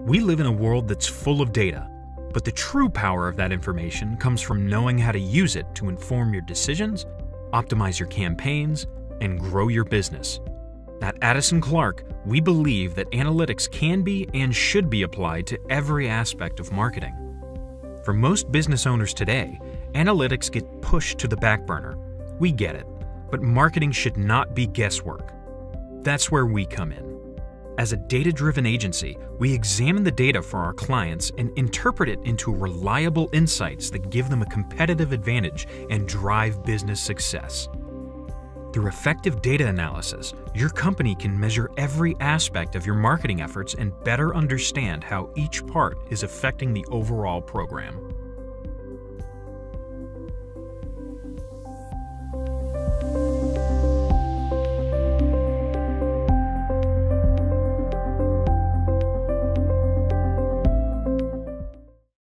We live in a world that's full of data, but the true power of that information comes from knowing how to use it to inform your decisions, optimize your campaigns, and grow your business. At Addison Clark, we believe that analytics can be and should be applied to every aspect of marketing. For most business owners today, analytics get pushed to the back burner. We get it, but marketing should not be guesswork. That's where we come in. As a data-driven agency, we examine the data for our clients and interpret it into reliable insights that give them a competitive advantage and drive business success. Through effective data analysis, your company can measure every aspect of your marketing efforts and better understand how each part is affecting the overall program.